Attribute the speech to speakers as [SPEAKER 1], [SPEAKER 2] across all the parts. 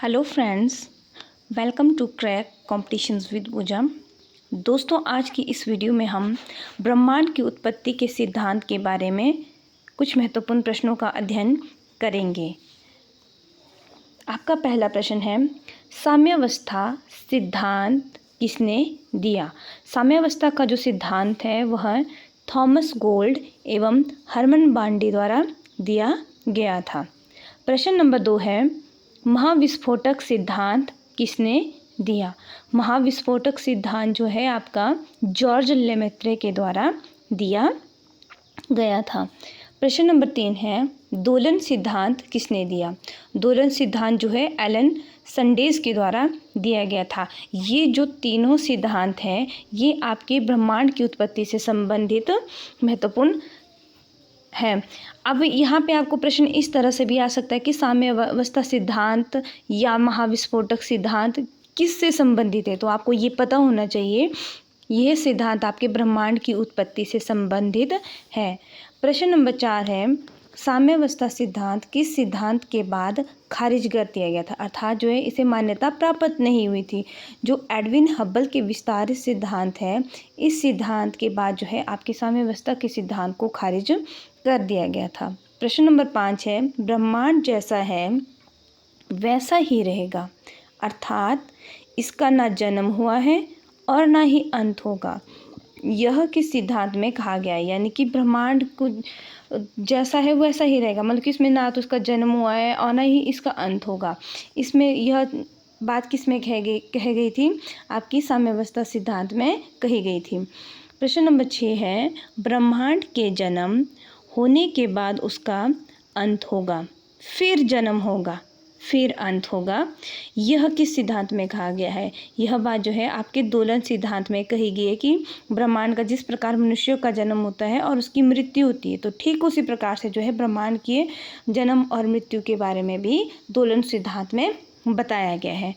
[SPEAKER 1] Hello friends, welcome to crack competitions with Pooja. दोस्तों, आज की इस वीडियो में हम ब्रह्मांड की उत्पत्ति के सिद्धांत के बारे में कुछ महत्वपूर्ण प्रश्नों का अध्ययन करेंगे। आपका पहला प्रश्न है, साम्यावस्था सिद्धांत किसने दिया? साम्यावस्था का जो सिद्धांत है वह थॉमस गोल्ड एवं हरमन बांडी द्वारा दिया गया था। प्रश्न नंबर 2 है, महाविस्फोटक सिद्धांत किसने दिया? महाविस्फोटक सिद्धांत जो है आपका जॉर्ज लेमेत्रे के द्वारा दिया गया था। प्रश्न नंबर 3 है, दोलन सिद्धांत किसने दिया? दोलन सिद्धांत जो है एलन संडेज के द्वारा दिया गया था। ये जो तीनों सिद्धांत हैं ये आपके ब्रह्मांड की उत्पत्ति से संबंधित महत्वपूर्ण है। अब यहाँ पे आपको प्रश्न इस तरह से भी आ सकता है कि साम्यावस्था सिद्धांत या महाविस्फोटक सिद्धांत किससे संबंधित है, तो आपको ये पता होना चाहिए यह सिद्धांत आपके ब्रह्मांड की उत्पत्ति से संबंधित है। प्रश्न नंबर 4 है, साम्यावस्था सिद्धांत किस सिद्धांत के बाद खारिज कर दिया गया था, अर्थात जो है इसे मान्यता प्राप्त नहीं हुई थी। जो एडविन हब्बल के विस्तारित सिद्धांत है, इस सिद्धांत के बाद जो है आपके साम्यावस्था के सिद्धांत को खारिज कर दिया गया था। प्रश्न नंबर 5 है, ब्रह्मांड जैसा है वैसा ही रहेगा, अर्थात इसका ना जन्म हुआ है और ना ही अंत होगा। यह किस सिद्धांत में कहा गया है? यानी कि ब्रह्मांड को जैसा है वैसा ही रहेगा, मतलब कि इसमें ना तो इसका जन्म हुआ है और ना ही इसका अंत होगा। इसमें यह बात किस में कह गई थी? आपकी साम्यावस्था सिद्धांत में कही गई थी। प्रश्न नंबर 6 है, ब्रह्मांड के जन्म होने के बाद उसका अंत होगा, फिर जन्म होगा, फिर अंत होगा। यह किस सिद्धांत में कहा गया है? यह बात जो है आपके दोलन सिद्धांत में कही गई है कि ब्रह्मांड का जिस प्रकार मनुष्यों का जन्म होता है और उसकी मृत्यु होती है, तो ठीक उसी प्रकार से जो है ब्रह्मांड के जन्म और मृत्यु के बारे में भी दोलन सिद्धांत में बताया गया है।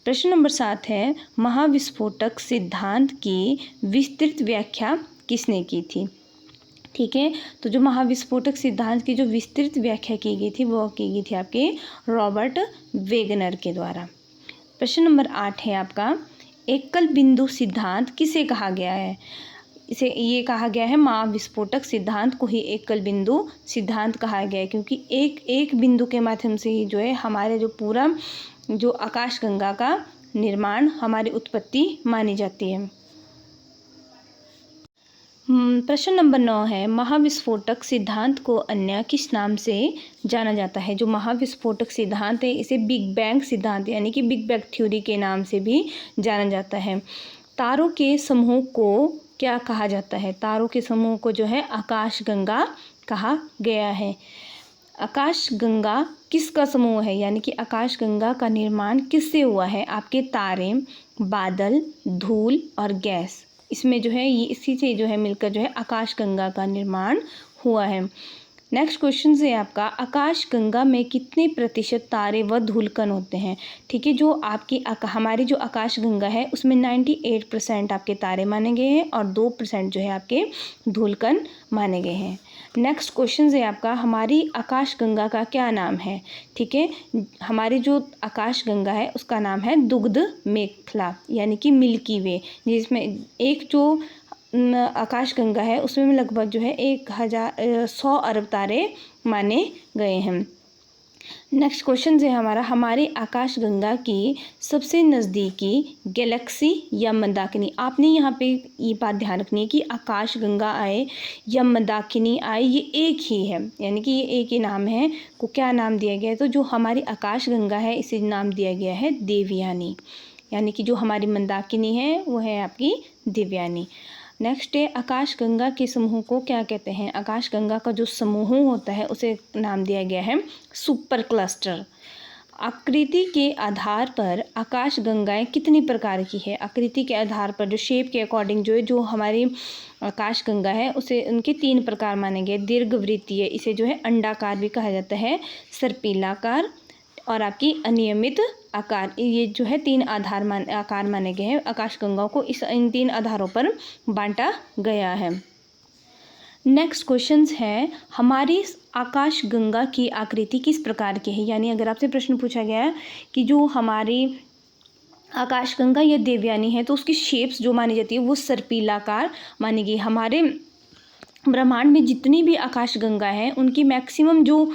[SPEAKER 1] प्रश्न नंबर 7 है, महाविस्फोटक सिद्धांत की विस्तृत व्याख्या किसने की थी? ठीक है, तो जो महाविस्फोटक सिद्धांत की जो विस्तृत व्याख्या की गई थी वो की गई थी आपके रॉबर्ट वेगनर के द्वारा। प्रश्न नंबर 8 है आपका, एकल बिंदु सिद्धांत किसे कहा गया है? इसे ये कहा गया है, महाविस्फोटक सिद्धांत को ही एकल बिंदु सिद्धांत कहा गया है, क्योंकि एक बिंदु के माध्यम से ही जो है हमारे जो पूरा जो आकाशगंगा का निर्माण, हमारी उत्पत्ति मानी जाती है। प्रश्न नंबर 9 है, महाविस्फोटक सिद्धांत को अन्य किस नाम से जाना जाता है? जो महाविस्फोटक सिद्धांत है इसे बिग बैंग सिद्धांत यानी कि बिग बैंग थ्योरी के नाम से भी जाना जाता है। तारों के समूह को क्या कहा जाता है? तारों के समूह को जो है आकाशगंगा कहा गया है। आकाशगंगा किसका समूह है? यानी कि आकाशगंगा का निर्माण किससे हुआ है? आपके तारे, बादल, धूल और गैस, इसमें जो है ये इसी से जो है मिलकर जो है आकाशगंगा का निर्माण हुआ है। नेक्स्ट क्वेश्चन है आपका, आकाशगंगा में कितने प्रतिशत तारे व धूलकण होते हैं? ठीक है, जो आपकी हमारी जो आकाशगंगा है उसमें 98% आपके तारे माने गए हैं और 2% जो है आपके धूलकण माने गए हैं। नेक्स्ट क्वेश्चन है आपका, हमारी आकाशगंगा का क्या नाम है? ठीक है, हमारी जो आकाशगंगा है उसका नाम है दुग्ध मेखला यानी कि मिल्की वे, जिसमें एक जो आकाशगंगा है उसमें लगभग जो है 100 अरब तारे माने गए हैं। नेक्स्ट क्वेश्चन है हमारा, हमारी आकाशगंगा की सबसे नज़दीकी गैलेक्सी या मंदाकिनी। आपने यहाँ पे ये बात ध्यान रखनी है कि आकाशगंगा आए या मंदाकिनी आए ये एक ही है, यानी कि ये एक ही नाम है। को क्या नाम दिया गया है? तो जो हमारी आकाशगंगा है इसे नाम दिया गया है देवयानी, यानी कि जो हमारी मंदाकिनी है वो है आपकी देवयानी। नेक्स्ट है, आकाशगंगा के समूह को क्या कहते हैं? आकाशगंगा का जो समूह होता है उसे नाम दिया गया है सुपर क्लस्टर। आकृति के आधार पर आकाशगंगाएं कितनी प्रकार की है? आकृति के आधार पर जो शेप के अकॉर्डिंग जो हमारी आकाशगंगा है उसे उनके 3 प्रकार माने गए। दीर्घवृत्तीय, इसे जो है अंडाकार भी कहा जाता है, सर्पिलाकार और आपकी अनियमित आकार, ये जो है 3 आकार माने गए हैं। आकाशगंगाओं को इन 3 आधारों पर बांटा गया है। नेक्स्ट क्वेश्चंस है, हमारी आकाश गंगा की आकृति किस प्रकार की है। यानी अगर आपसे प्रश्न पूछा गया है कि जो हमारी आकाश गंगा या देवयानी है तो उसकी शेप्स जो मानी जाती है वो सर्पिलाकार मानी गई। हमारे ब्रह्मांड में जितनी भी आकाश गंगा है उनकी मैक्सिमम जो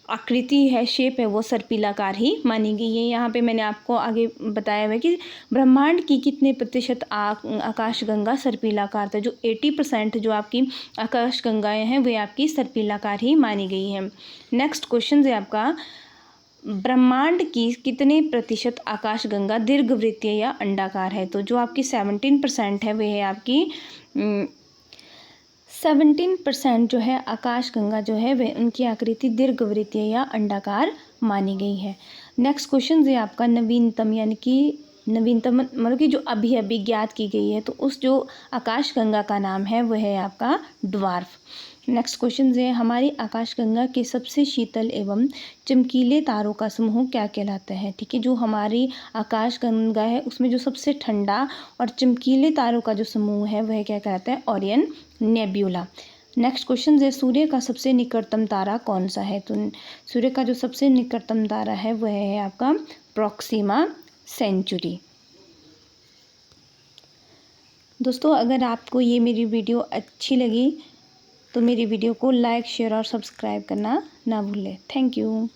[SPEAKER 1] आकृति है, शेप है, वो सर्पिलाकार ही मानी गई है। यहाँ पे मैंने आपको आगे बताया हुआ है कि ब्रह्मांड की कितने प्रतिशत आकाश गंगा सर्पिलाकार था। जो 80% जो आपकी आकाश गंगाएं हैं वे आपकी सर्पिलाकार ही मानी गई हैं। नेक्स्ट क्वेश्चन है आपका, ब्रह्मांड की कितने प्रतिशत आकाश गंगा दीर्घवृत्तीय या अंडाकार है। तो जो आपकी 17% है वह है आपकी 17% जो है आकाश गंगा जो है वह उनकी आकृति दीर्घवृत्तीय या अंडाकार मानी गई है। नेक्स्ट क्वेश्चन है आपका, नवीनतम यानी कि नवीनतम मतलब कि जो अभी अभी ज्ञात की गई है तो उस जो आकाश गंगा का नाम है वह है आपका ड्वार्फ। नेक्स्ट क्वेश्चन है, हमारी आकाशगंगा के सबसे शीतल एवं चमकीले तारों का समूह क्या कहलाता है। ठीक है, जो हमारी आकाशगंगा है उसमें जो सबसे ठंडा और चमकीले तारों का जो समूह है वह क्या कहलाता है, ओरियन नेब्यूला। नेक्स्ट क्वेश्चन है, सूर्य का सबसे निकटतम तारा कौन सा है। तो सूर्य का जो सबसे निकटतम तारा है वह है आपका प्रोक्सिमा सेंचुरी। दोस्तों, अगर आपको ये मेरी वीडियो अच्छी लगी तो मेरी वीडियो को लाइक, शेयर और सब्सक्राइब करना ना भूलें। Thank you.